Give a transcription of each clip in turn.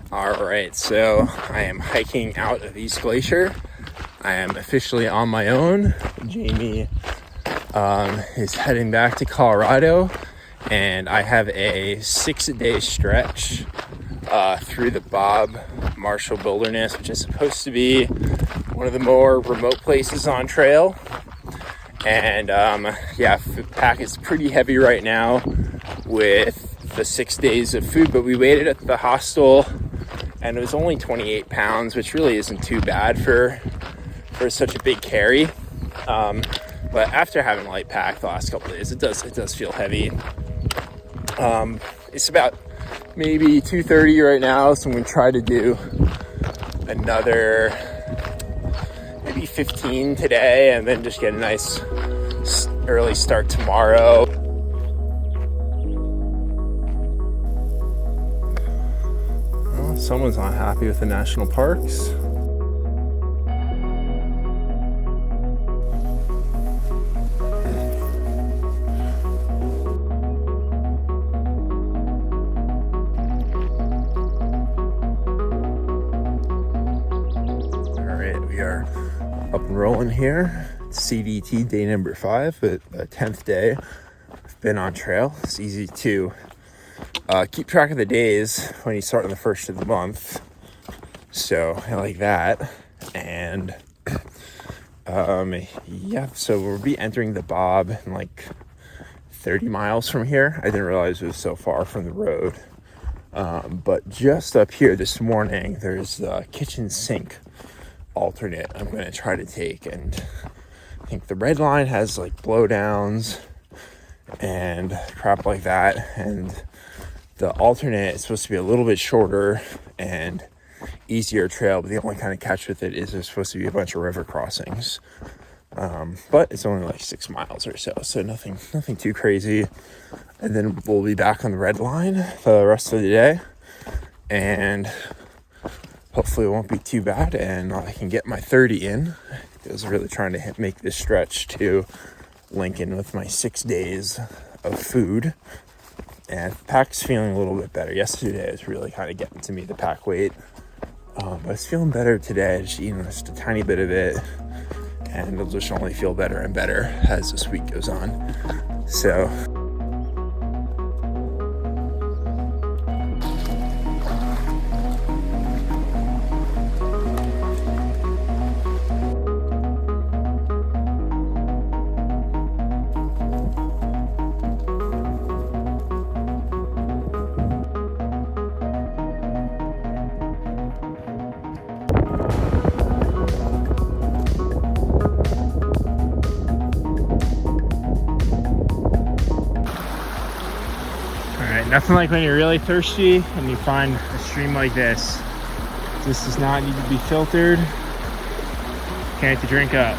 All right, so I am hiking out of East Glacier. I am officially on my own. Jamie is heading back to Colorado, and I have a 6-day stretch through the Bob Marshall Wilderness, which is supposed to be one of the more remote places on trail. And food pack is pretty heavy right now with the 6 days of food, but we waited at the hostel and it was only 28 pounds, which really isn't too bad for such a big carry. But after having light pack the last couple of days, it does feel heavy. It's about maybe 2:30 right now, so I'm gonna try to do another maybe 15 today, and then just get a nice early start tomorrow. Well, someone's not happy with the national parks. We are up and rolling here. CDT day number 5, but the 10th day I've been on trail. It's easy to keep track of the days when you start on the first of the month, so I like that. And so we'll be entering the Bob in like 30 miles from here. I didn't realize it was so far from the road, but just up here this morning there's the kitchen sink alternate I'm going to try to take, and I think the red line has like blowdowns and crap like that, and the alternate is supposed to be a little bit shorter and easier trail, but the only kind of catch with it is there's supposed to be a bunch of river crossings, but it's only like 6 miles or so nothing too crazy. And then we'll be back on the red line the rest of the day, and hopefully it won't be too bad, and I can get my 30 in. I was really trying to make this stretch to link in with my 6 days of food. And the pack's feeling a little bit better. Yesterday it was really kind of getting to me, the pack weight. But it's feeling better today. Just eating just a tiny bit of it, and it'll just only feel better and better as this week goes on. So nothing like when you're really thirsty and you find a stream like this. This does not need to be filtered. Can't to drink up.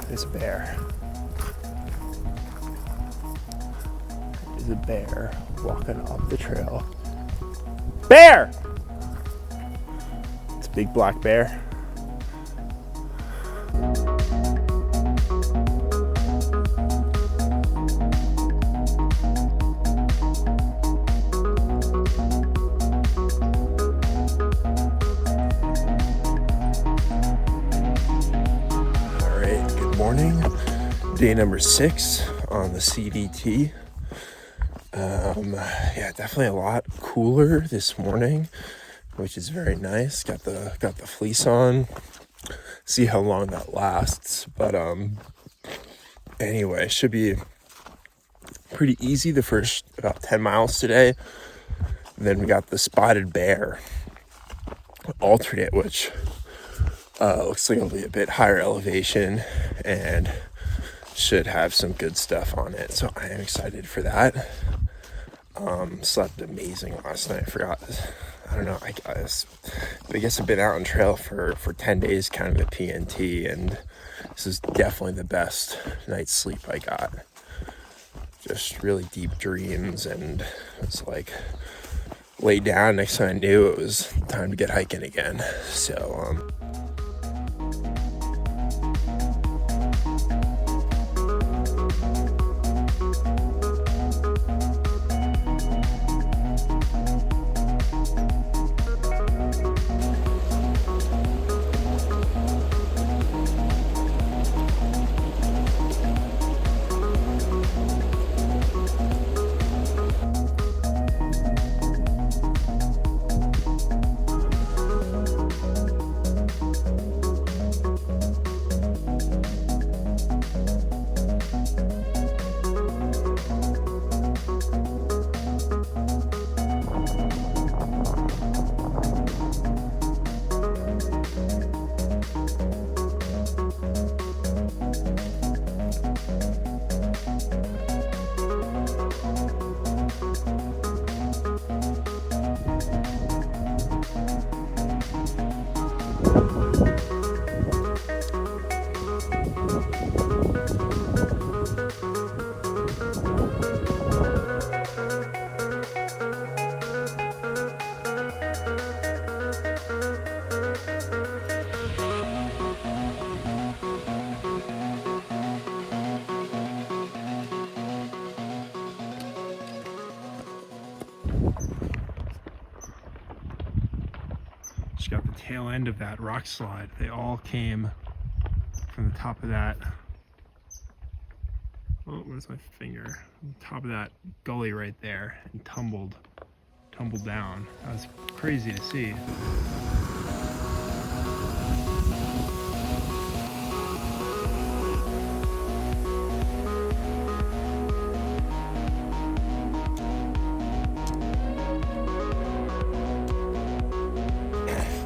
There's a bear. There's a bear walking up the trail. Bear! It's a big black bear. All right, good morning. Day number 6 on the CDT. Definitely a lot cooler this morning, which is very nice. Got the fleece on. See how long that lasts, but anyway, should be pretty easy the first about 10 miles today. Then we got the spotted bear alternate, which looks like it'll be a bit higher elevation and should have some good stuff on it, so I am excited for that. Slept amazing last night. I forgot. I don't know. I guess I've been out on trail for 10 days, kind of a PNT, and this is definitely the best night's sleep I got. Just really deep dreams, and it's like laid down. Next time I knew, it was time to get hiking again. So just got the tail end of that rock slide. They all came from the top of that. Oh, where's my finger? Top of that gully right there, and tumbled down. That was crazy to see.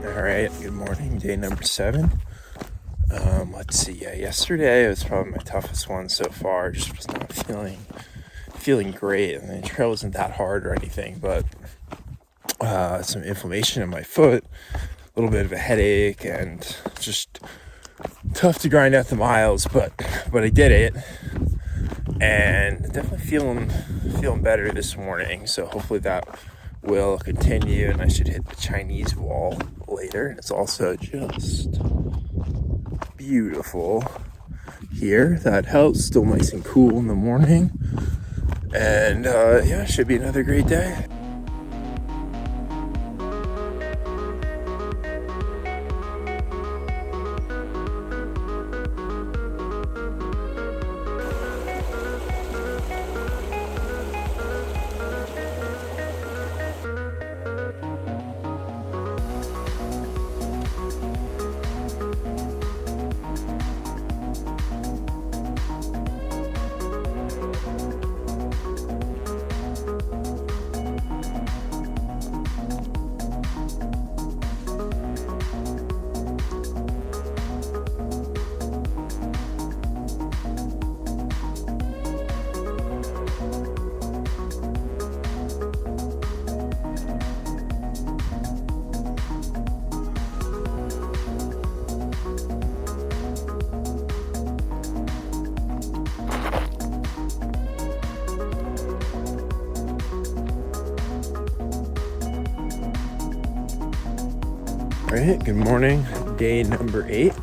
All right, good morning, day number 7. Let's see. Yeah, yesterday was probably my toughest one so far. Just was not feeling great, and the trail wasn't that hard or anything, but some inflammation in my foot, a little bit of a headache, and just tough to grind out the miles. But I did it, and definitely feeling better this morning. So hopefully that will continue, and I should hit the Chinese wall later. It's also just beautiful here. That helps. Still nice and cool in the morning, and yeah, should be another great day. All right, good morning, day number 8.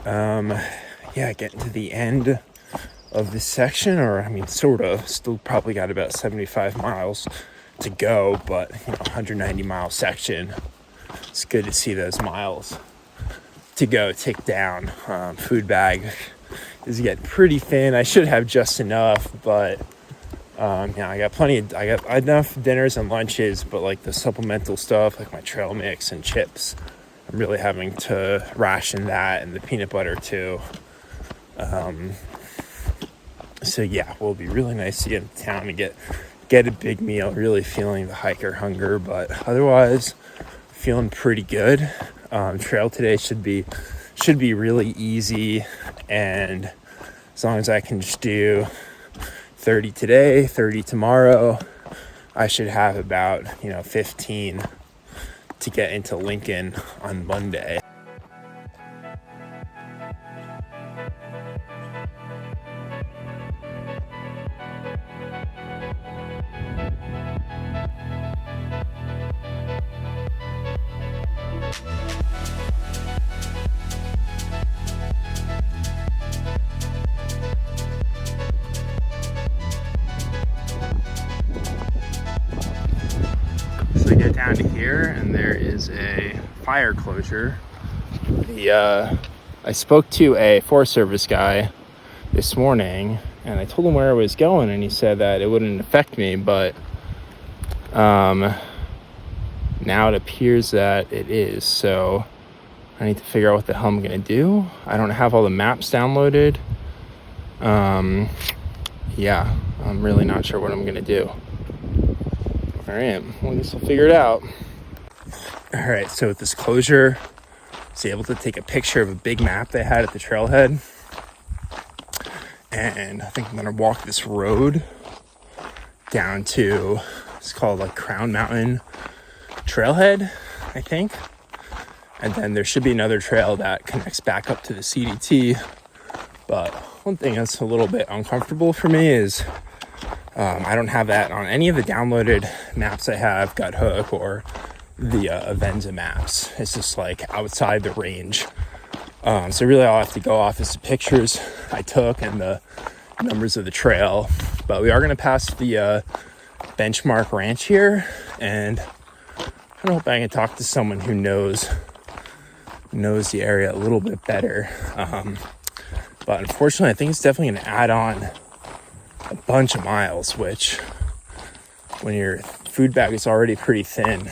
Yeah, getting to the end of this section, or I mean, sort of. Still probably got about 75 miles to go, but 190 mile section. It's good to see those miles to go tick down. Food bag is getting pretty thin. I should have just enough, but I got enough dinners and lunches, but like the supplemental stuff, like my trail mix and chips, I'm really having to ration that, and the peanut butter too. So yeah, will be really nice to get into town and get a big meal, really feeling the hiker hunger, but otherwise feeling pretty good. Trail today should be really easy, and as long as I can just do 30 today, 30 tomorrow, I should have about 15 to get into Lincoln on Monday. So we get down to here, and there is a fire closure. I spoke to a Forest Service guy this morning, and I told him where I was going, and he said that it wouldn't affect me, but now it appears that it is. So I need to figure out what the hell I'm gonna do. I don't have all the maps downloaded. Yeah, I'm really not sure what I'm gonna do. All right, well, I guess I'll figure it out. All right, so with this closure, I was able to take a picture of a big map they had at the trailhead. And I think I'm gonna walk this road down to, it's called like Crown Mountain Trailhead, I think. And then there should be another trail that connects back up to the CDT. But one thing that's a little bit uncomfortable for me is I don't have that on any of the downloaded maps I have, Gut Hook or the Avenza maps. It's just like outside the range. So really all I have to go off is the pictures I took and the numbers of the trail. But we are going to pass the Benchmark Ranch here, and I hope I can talk to someone who knows the area a little bit better. But unfortunately, I think it's definitely going to add on a bunch of miles, which when your food bag is already pretty thin,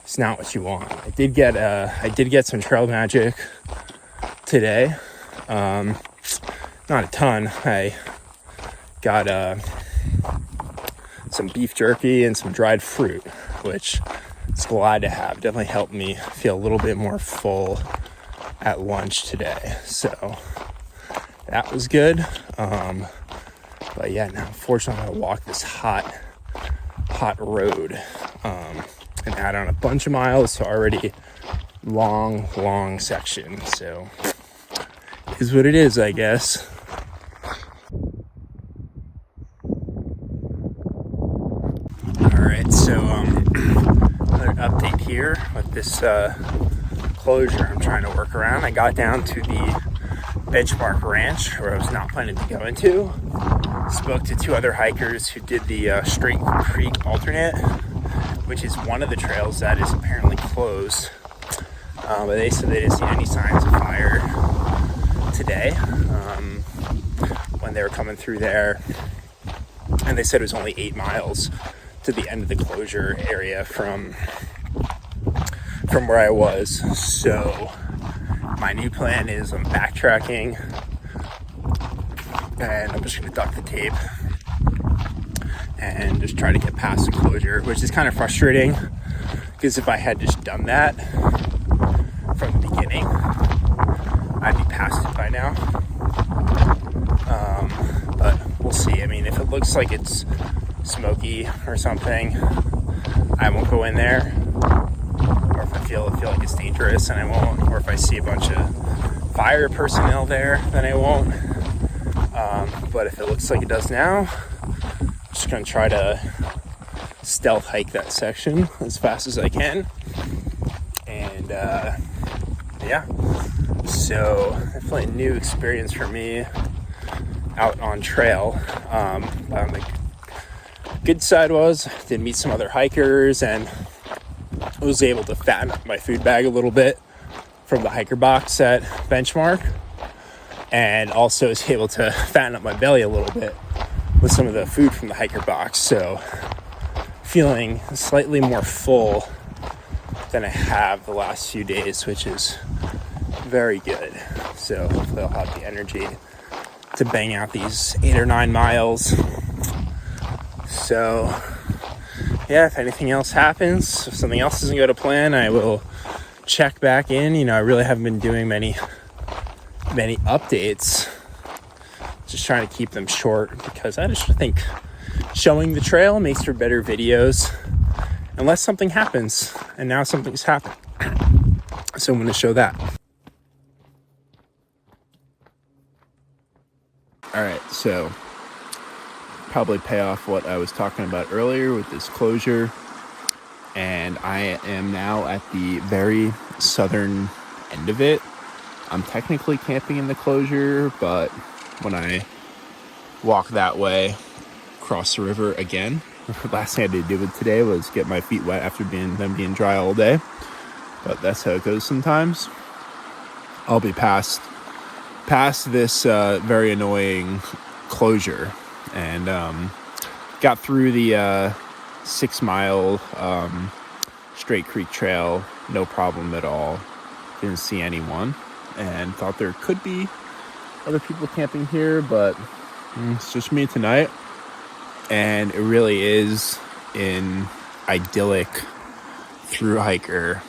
it's not what you want. I did get some trail magic today. Not a ton. I got some beef jerky and some dried fruit, which it's glad to have. Definitely helped me feel a little bit more full at lunch today. So that was good. But yeah, now unfortunately I'm gonna walk this hot road and add on a bunch of miles to already long section. So it is what it is, I guess. Alright, so another update here with this closure I'm trying to work around. I got down to the Benchmark Ranch, where I was not planning to go into. Spoke to two other hikers who did the Straight Creek alternate, which is one of the trails that is apparently closed. But they said they didn't see any signs of fire today when they were coming through there. And they said it was only 8 miles to the end of the closure area from where I was. So my new plan is I'm backtracking, and I'm just gonna duck the tape and just try to get past the closure, which is kind of frustrating because if I had just done that from the beginning, I'd be past it by now. But we'll see. I mean, if it looks like it's smoky or something, I won't go in there. Or if I feel like it's dangerous, and I won't. Or if I see a bunch of fire personnel there, then I won't. But if it looks like it does now, I'm just gonna try to stealth hike that section as fast as I can. And yeah, so definitely a new experience for me out on trail. The good side was I did meet some other hikers, and I was able to fatten up my food bag a little bit from the hiker box at Benchmark, and also was able to fatten up my belly a little bit with some of the food from the hiker box. So feeling slightly more full than I have the last few days, which is very good. So hopefully I'll have the energy to bang out these 8 or 9 miles. So yeah, if anything else happens, if something else doesn't go to plan, I will check back in. You know, I really haven't been doing many updates, just trying to keep them short, because I just think showing the trail makes for better videos unless something happens, and now something's happened. So I'm going to show that. All right, so probably pay off what I was talking about earlier with this closure, and I am now at the very southern end of it. I'm technically camping in the closure, but when I walk that way, cross the river again, last thing I did do it today was get my feet wet after them being dry all day. But that's how it goes sometimes. I'll be past this very annoying closure, and got through the 6 mile straight creek trail, no problem at all. Didn't see anyone, and thought there could be other people camping here, but it's just me tonight. And it really is an idyllic thru-hiker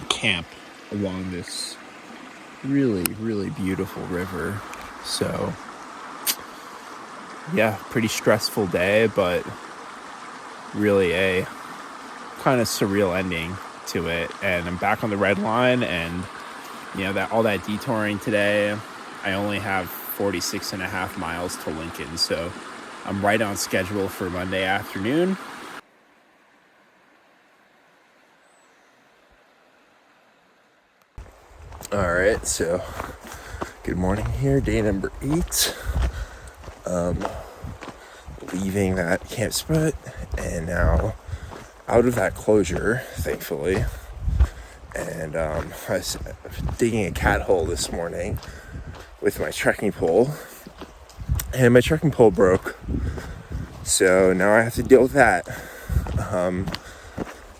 camp along this really, really beautiful river. So yeah, pretty stressful day, but really a kind of surreal ending to it. And I'm back on the red line, and that all that detouring today, I only have 46.5 miles to Lincoln, so I'm right on schedule for Monday afternoon. All right, so good morning here, day number 8. Leaving that camp spot, and now out of that closure, thankfully. And I was digging a cat hole this morning with my trekking pole, and my trekking pole broke. So now I have to deal with that.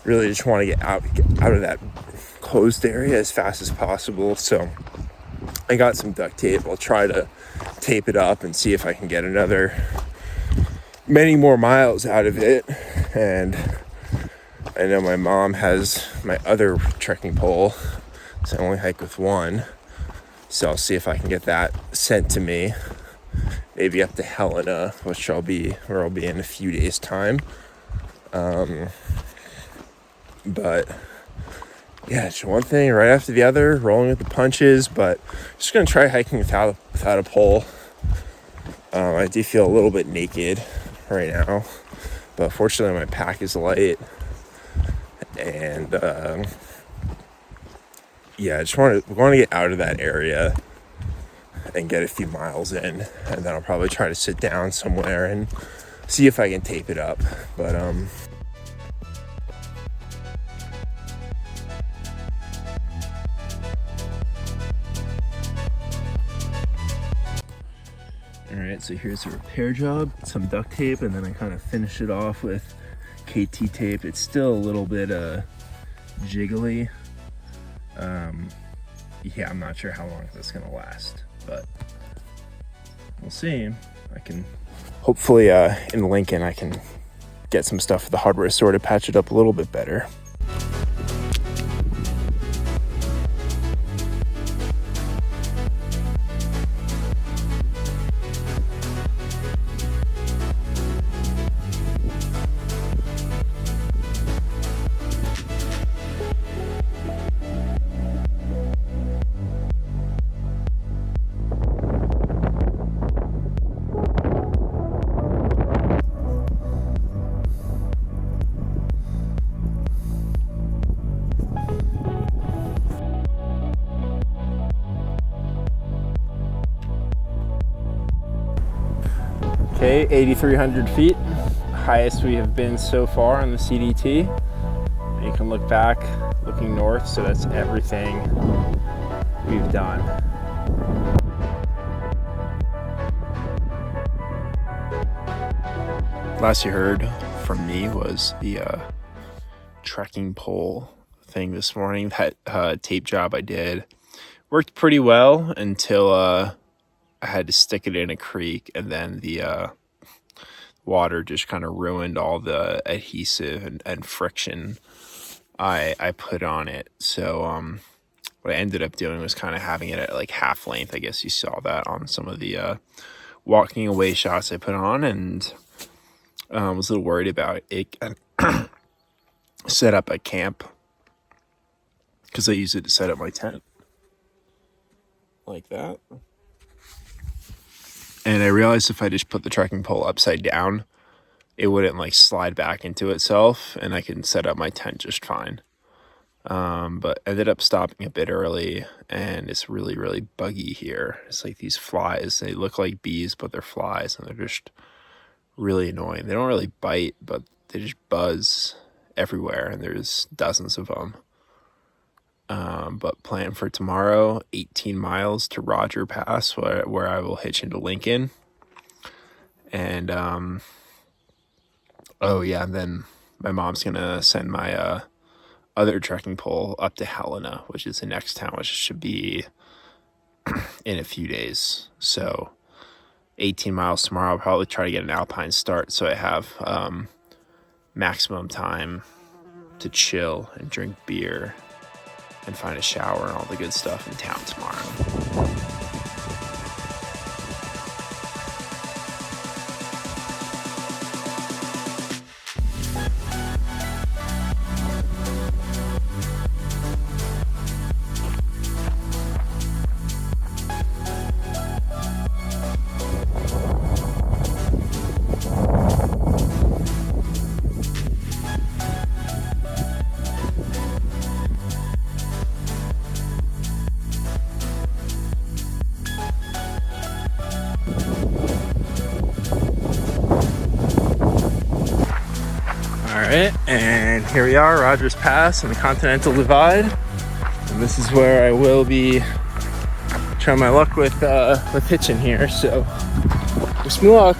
Really just want to get out of that closed area as fast as possible. So I got some duct tape. I'll try to tape it up and see if I can get many more miles out of it. And I know my mom has my other trekking pole, so I only hike with one. So I'll see if I can get that sent to me, maybe up to Helena, where I'll be in a few days' time. But yeah, it's one thing right after the other, rolling with the punches. But just gonna try hiking without a pole. I do feel a little bit naked right now, but fortunately my pack is light. And yeah, I just want to get out of that area and get a few miles in, and then I'll probably try to sit down somewhere and see if I can tape it up. But alright, so here's a repair job, some duct tape, and then I kind of finish it off with KT tape. It's still a little bit jiggly. Yeah, I'm not sure how long that's gonna last, but we'll see. I can hopefully in Lincoln I can get some stuff at the hardware store to patch it up a little bit better. Okay, 8,300 feet, highest we have been so far on the CDT. You can look back, looking north, so that's everything we've done. Last you heard from me was the trekking pole thing this morning. That tape job I did worked pretty well until I had to stick it in a creek, and then the water just kind of ruined all the adhesive and friction I put on it. So what I ended up doing was kind of having it at like half length. I guess you saw that on some of the walking away shots I put on, and was a little worried about it. Set up a camp because I use it to set up my tent like that. And I realized if I just put the trekking pole upside down, it wouldn't like slide back into itself, and I can set up my tent just fine. But ended up stopping a bit early, and it's really, really buggy here. It's like these flies. They look like bees, but they're flies, and they're just really annoying. They don't really bite, but they just buzz everywhere, and there's dozens of them. But plan for tomorrow, 18 miles to Roger Pass, where I will hitch into Lincoln. And oh yeah, and then my mom's gonna send my other trekking pole up to Helena, which is the next town, which should be in a few days. So 18 miles tomorrow. I'll probably try to get an alpine start so I have maximum time to chill and drink beer and find a shower and all the good stuff in town tomorrow. Alright, and here we are, Rogers Pass and the Continental Divide. And this is where I will be trying my luck with hitching here, so wish me luck.